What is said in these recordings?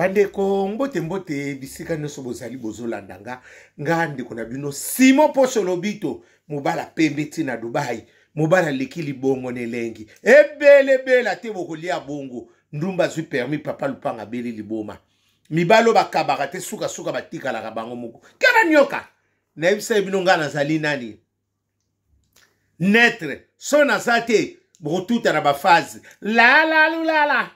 Bandeko mbote mbote bisika nyonso bozali bozolanda nga ndeko na bino Simon Poso Lobito mobala pembe tina Dubai mobala leki libongo nelengi ebele te bokolia bongo ndumba zwi permis papa lupanga beli liboma mibalo bakabaka te suka batikala bango moko kera nyoka na yebisa bino nga nazali nani netre so nazate botuta na bafazi la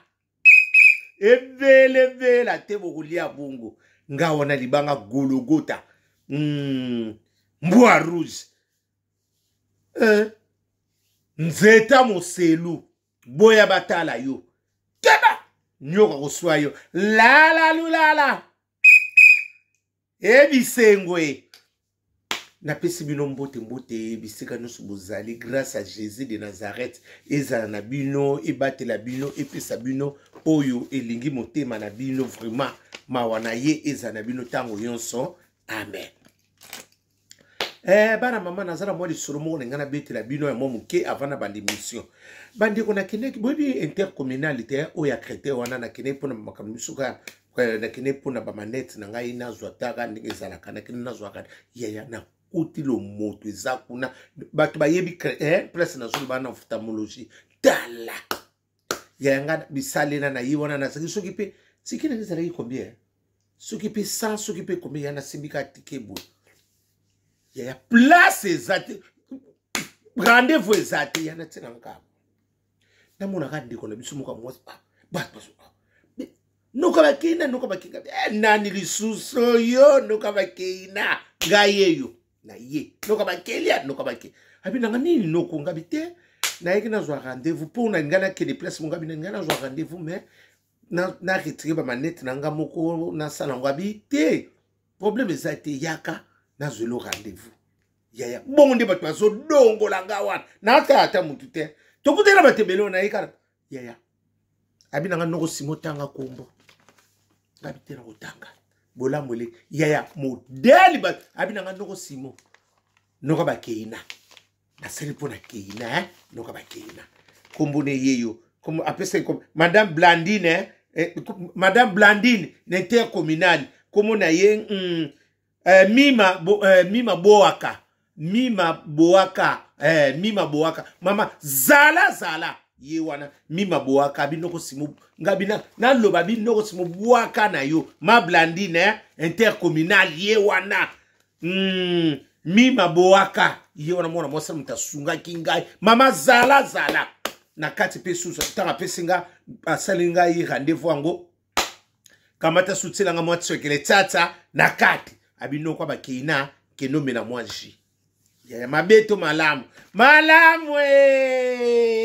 ebele te bokolia bongo nga wana libanga Golgota mbwa rouge nzeta moselu boya batala yo keba nyoka koswa yo la ebisengwe napesi bino mbote bisika nyonso bozali grâce à Jésus de Nazareth ezala na bino ebatela bino epesa bino oyo elingi motema na bino vraiment mawana ye ezala na bino tango yonso amen. Bana mama nazala mwa lisolo moko ngana betela bino ya mwa muke avant na bande mission bandeko na kineki bobi intercommunalité oya crété wana na kineki pona makamisuka na kineki pona ba manette na ngai nazwa taka ndenge ezalaka na kineki nazwa kana ya na utilo moto ezakuna bato bayebi place na zolo bana ophtalmologie dala ya nga bisalena na yiwana na saki soki pe sikina ezalaki combien soki pe 100 soki pe combien yana simbika tikebu ya place ezate rendez-vous ezate yana tsena ngaba na mona ka ndiko na biso moka mwasi ba nuka bakinga nani lisuso yo nuka bakina gayeyo na ye nuka bakelia nuka bake abina ngani noko ngabi te na yeki na zwa rendez-vous pour na ngana ke place mo ngabi na ngana zwa rendez-vous mais na retirer ba manette na nga moko na sala ngabi te problème ezate yaka na zelo rendez-vous ya bongo ndi bato bazo dongo la ngawana na ata mutu te tokutela batebelo na yeka ya abina nga noko simotanga kombo ngabi te na kotanga bolamwele ya modeli bat abina nga noko simo noko bakeina na seli pona keina noko bakeina kombo ne yeyo comme apese comme madame Blandine madame Blandine intercommunale comme na ye mima boaka mama zala ye wana mima boaka binoko simo ngabina na loba binoko simo boaka na yo ma Blandine intercommunale ye wana mima boaka ye wana mwana mwasa mtasunga kingai mama zala na kati pe susa tanga pesinga asalinga yi rendez-vous ango kamata sutela nga mwa tswekele tata na kati abinoko bakeina kenome na mwanji ya mabeto malamu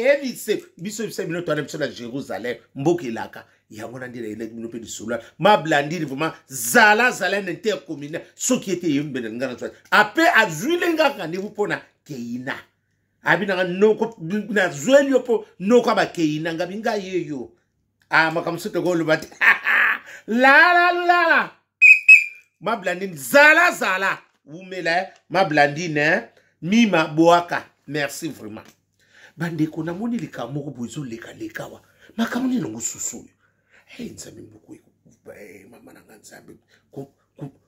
ebise biso bino to na Jerusalem mbokelaka yango na ndira ile bino pe disula ma Blandine vraiment zala intercommunale soki ete yembe ngana twa ape azwile ngaka ndi bupona keina abina noko na zweli opo noko bakeina ngabinga yeyo makamsuto golo bat la ma Blandine zala umela ma Blandine mima boaka merci vraiment bandeko na moni likamoko bozo leka wa makamoni no mususu nzambe mbuku mama na nzambe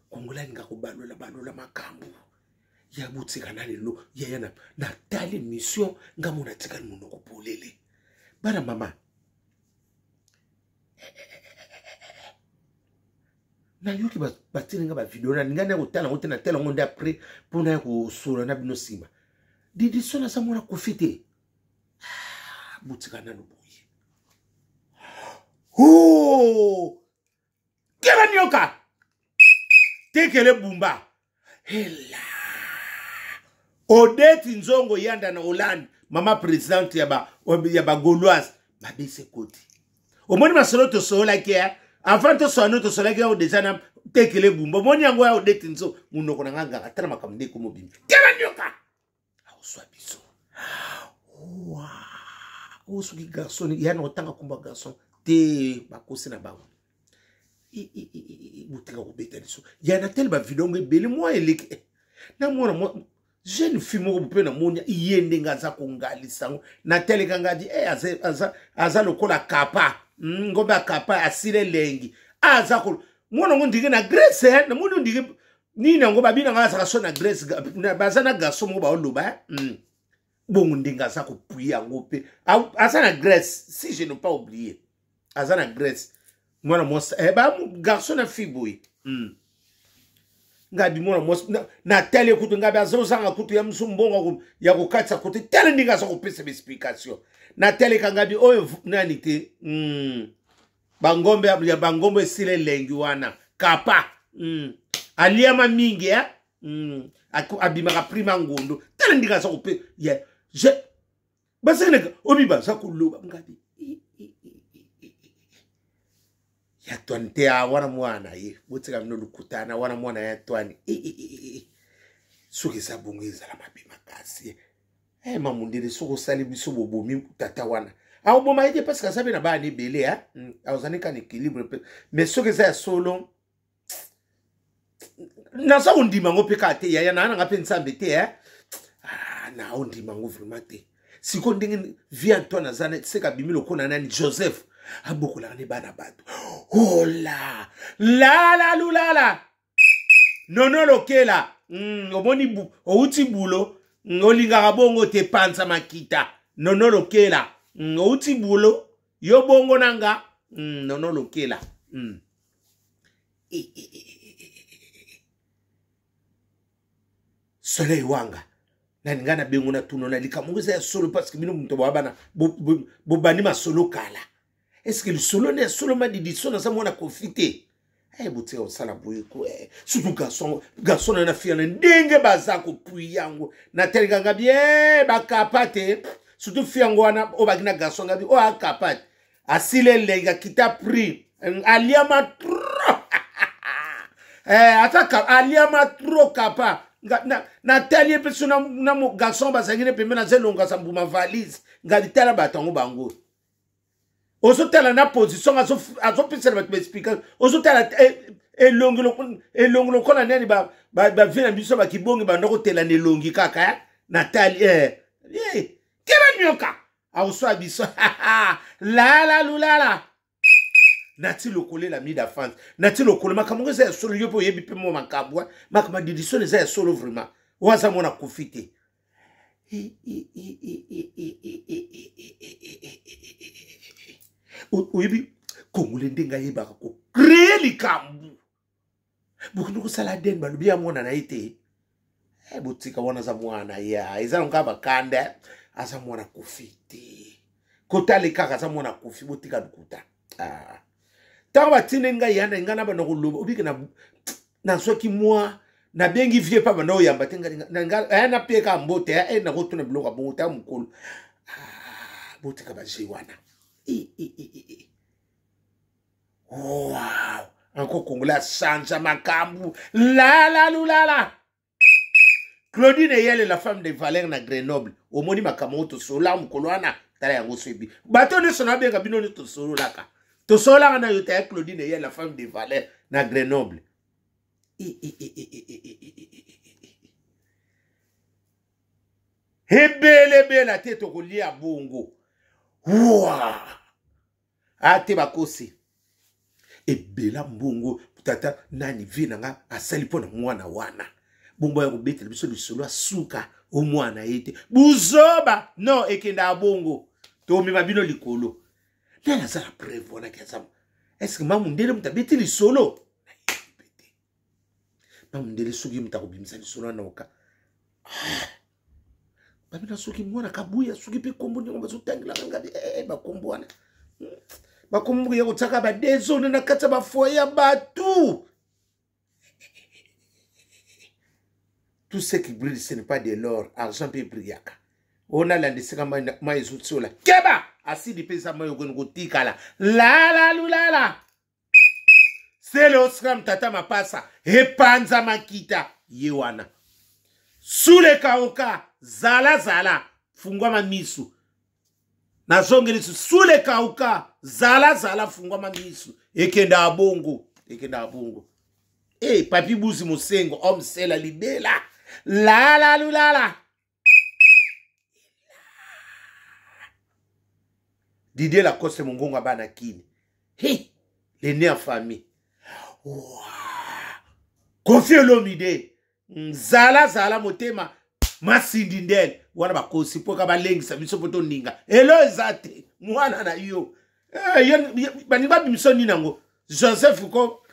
kongola nga ko balola makambo ya butsika na lelo ya na tali mission nga mona tika muno ko polele bana mama na yoki batilinga ba video na ngana ko tala ngotena tela ngonde après pour na ko sura na bino sima didi sona sa mona ko fite butika na no boye kera nyoka tekele bumba hela Odette Nzongo yanda na Hollande mama presidente ya ba Gauloise babese koti omoni masolo to sola kia avant to sono to sola kia o deja na tekele bumba moni yango ya Odette Nzo munoko na nganga atana makamde ko mobimbi kera nyoka awuswa biso osuki garçon ya no tanga kumba garçon te bakosi na bawo butika ko betaliso ya na tel ba video ngebele mo eleke na mona mo jeune fille moko pe na monia yende ngaza ko ngalisa na tel kanga di aza lokola kapa ngomba kapa asile lengi azako mwana ngo ndike na Grèce na mwana ndike ni nango babina ngasa so na Grèce bazana gaso mo ba oloba bongo ndinga za ko puya ngope azana Grèce si je ne pas oublier azana Grèce mwana mos ba garçon na fiboy ngabi mwana mos na tele kutu ngabi azozanga kutu ya msumbongo ya kukatsa kutu tele ndinga za ko pesa explication na tele kangabi oyo nani te bangombe ya bangombe sile lengi wana kapa aliama mingi ya abimaka prima ngondo tele ndinga za ko pe je basene obiba za kuloba ngabi ya twante ya wana mwana ye botsika mino lukutana wana mwana ya twani suki sa bongeza la mabima kasi mamundele soko sali biso bobomi tata wana awo boma ite parce que ça bena ba ni belé awzani kan équilibre mais suki sa solo na sa undima ngo peka te ya na nga pensa mbete na undima ngo vraiment te siko ndenge via Antoine zana seka bimilo kona nani Joseph abokola ne bana bato oh la la lulala nono lokela omoni outi bulo ngolinga bongo te panza makita nono lokela outi bulo yo bongo nanga nono lokela soleil wanga na ngana bengo na tuno na likamunguza ya solo parce que bino mto bana bobani ma solo kala. Est-ce que le solo n'est solo ma didition dans sa mona confité? Boute au sala boyeko surtout garçon na fille na ndenge bazako puyango na telganga bien ba kapate surtout fille ngo wana obagina garçon ngabi o akapate asile lenga kita pri aliama tro ataka aliama tro kapa na tali persona na mo garçon bazangine pembe na zelonga sa mbuma valise ngabi tala batango bango osotala na position azo pesa ba explication osotala elongi kola nani ba vina biso ba kibongi ba ndoko tela ne longi kaka na tali keba nyoka awso biso la lulala nati lokole la mida France nati lokole makamongo za solo yopo yebi pe mo makabwa makama didition za solo vraiment waza mona kufite oyebi kongole ndenga yebaka ko créer likambu bukunduku sala den balubi ya mwana na ite botika wana za mwana ya eza ngaba kanda asa mwana kufite kotale kaka za mwana kufi botika dukuta tawa tinenga yana ngana ba no luba obiki na soki moi na bengi vie pa ba no yamba tenga na na peka mbote na kotuna bloka bongo mukulu botika ba jiwana wow encore Congolais change makambu la lulala Claudine Yele la femme de Valère na Grenoble omoni makamoto sola mkolwana tala yango sebi bato ne sona benga bino ne to solo laka to sola na yota Claudine Yele la femme de Valère na Grenoble hebele la tete kolia bongo wow ate bakosi ebela mbongo tata nani vina nga asali pona mwana wana bombo ya kubetela biso lisolo asuka o mwana yete buzoba no ekenda bongo to mema bino likolo nana za preuve wana kiaza est-ce que mamu ndele mutabeti lisolo mamu ndele sugi mutakubimisa lisolo na oka babina suki mwana kabuya suki pe kombo ni ngomba zotangila ngabi bakombo wana bakombo ya kutaka ba dezone na kata ba foya batu. Tout ce qui brille ce n'est pas de l'or, argent peut briller. On a l'indécent maïzutsola. Keba asidi pesa mayo gotikala. La. C'est l'osram tata mapasa. Hepanza makita yewana. Sule kaoka zala fungwa mamisu. Na zongeli sule kauka zala fungwa mamisu ekenda abongo papi buzi musengo omsela libela la lulala Didier la koste mongonga bana kini le né en famille Kofi Olomide zala motema masindindel wana bakosi poka balengisa biso poto ninga elo ezate mwana na yo bani babimiso nini nango Joseph ko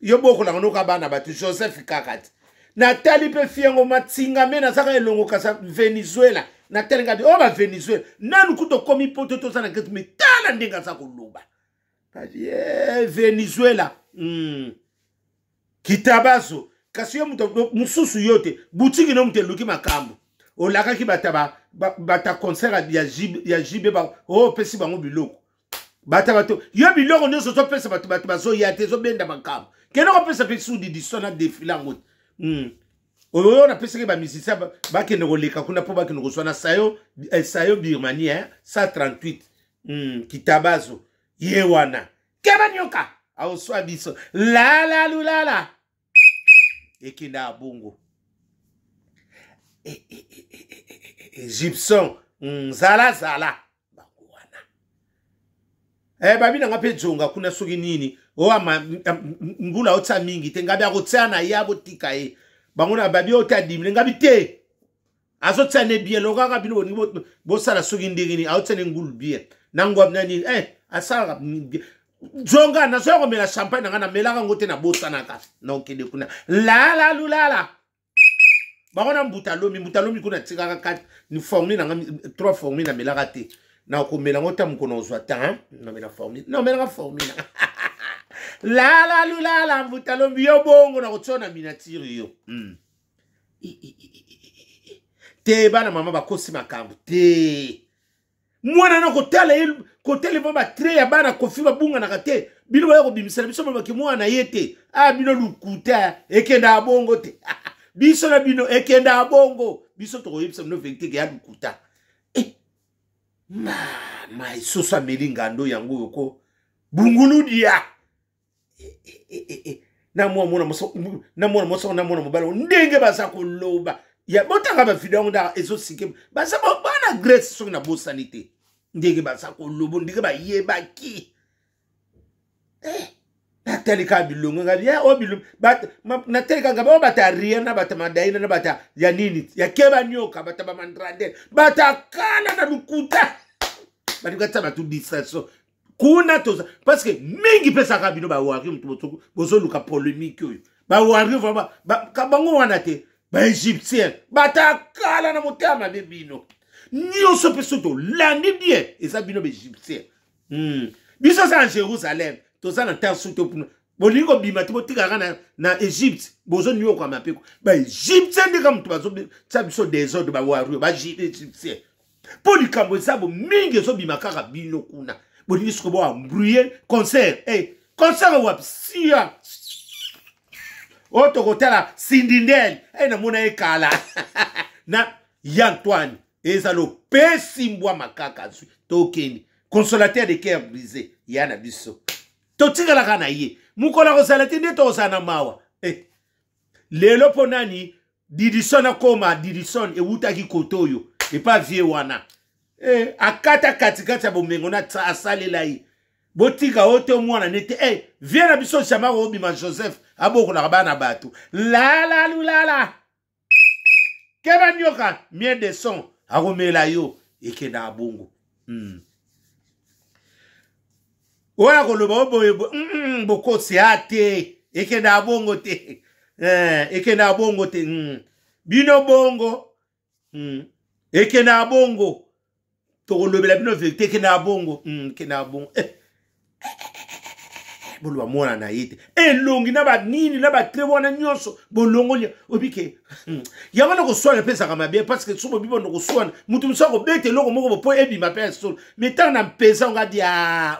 yo boko la ngoka bana batu Joseph kakati Natali pe fiango matsinga mena saka elongo kasa Venezuela Natali ngadi ba Venezuela nanu kuto komi poto to sana ketu mitala ndinga sa kuluba kadi Venezuela Kitabazo kasi yo mususu yote butiki no mute luki makambo olaka ki bata concert ya jibe ba pesi bango biloko bata yo biloko nyoso to pesa batu bazo yate zo benda makambo keno ko pesa pe sudi di sona defilango oyo na pesa ke ba musicien ba ke no leka kuna po ba ke no sona sayo Birmania 138 Kitabazo yewana kebanyoka au swa biso la lulala ekina bongo Egyptien zala bakuana babina ngape jonga kuna soki nini ngula otsa mingi te ngabe akotsana yabo tika bangona babi otadimile ngabi te azotsane bien lokaka bino bo sala soki ndingini aotsane ngulu bien nangwa nani asala jonga na so komela champagne nga na melaka ngote na bosanaka na okende kuna la lulala bangona mbutalomi kuna tikaka kat ni formule na 3 formule na melaka te na komela ngota mkono ozwa ta na mela formule na melaka formule la lulala mbutalomi yo bongo na kotsona miniature yo te bana mama bakosi makambo te mwana na kotele baba tre ya bana kofi babunga na kate bino ba ko bimisela biso mama ki mwana yete bino lukuta ekenda abongo te biso na bino ekenda abongo biso to koyebisa no vérité ya lukuta ma isosa melinga ndo yango ko bunguludia na mwana moso na mwana mobalo ndenge basa ko loba ya botanga ba video nda ezo sike basa bana grace so na bo sanité ndenge basa ko lobo ndenge ba yeba ki Natali ka bilongo ngabi bilongo Natali ka ngaba bata ria na bata madaina na bata ya nini ya keba nyoka bata ba mandrade bata kana na lukuta bati gatsa batu distraction kuna toza parce que mingi pesa ka bino ba wari mtu bozo luka polémique yo ba wari vraiment ka bango wana te ba égyptien bata kala na motama bebino nyonso peso to landi bien eza bino ba égyptien biso sa en Jérusalem to ça na terre surtout pour bolingo bima to tika na Égypte bozo nyo kwa mapeko ba égyptien ndika mtu bazo sa biso désordre ba wari ba égyptien pour likambo sabo mingi so bima kaka bino kuna bolingo sko bo embrouiller concert concert wa psia Oto kotela sindindel na mona ekala na Yantoine ezalo pesi mbwa makaka su tokeni consolateur de cœur brisé yana biso totikala kana ye mukola ko salati nde to sana mawa lelo ponani Didison akoma Didison ewutaki kotoyo pas vie wana akata katikata bomengo na asalela yi botika oto mwana nete viens na biso chama obima Joseph aboko na bana batu la lulala keba nyoka mien de son akomela yo ekenda abongo oya koloba oboye bokosi ate ekenda abongo te ekenda abongo te bino bongo ekenda abongo to kolobela bino vérité ekenda abongo ekenda abongo bolwa mwana na yete longi na ba nini na ba trebona nyonso bolongo nya obike yabana ko swala pesa kama bien parce que sobo bibo no ko swana mutu msako bete loko moko po ebi ma personne metant na pesa ngadi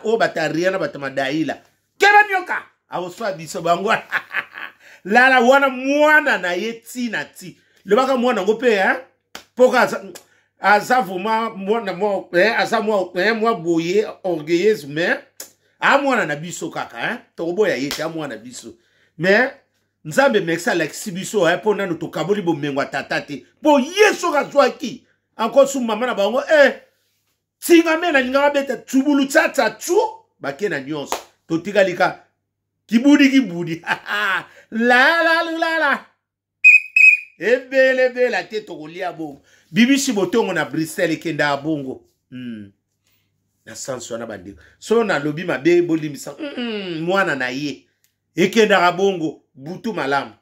o bataria na batamadaila keba nyoka awo swa biso bango la wana mwana na yeti na ti le baka mwana ngo pe poka azavuma mwana mo moi boye orgueilleuse mais mwana na biso kaka to boya yete mwana biso mais nzambe meksa la biso pona no to kaboli bo mengwa tatate po yeso kazwaki encore su mama na bango tinga mena ninga beta tubulu tata tu bakena nyonso to tigalika Kibudi. La. Ebele la tête tokolia bongo. Bibi Shibotongo na Bruxelles kenda bongo. Na sanso na bandi. So na lobi mabe bolimisa. Mwana na ye. Ekenda bongo butu malamu.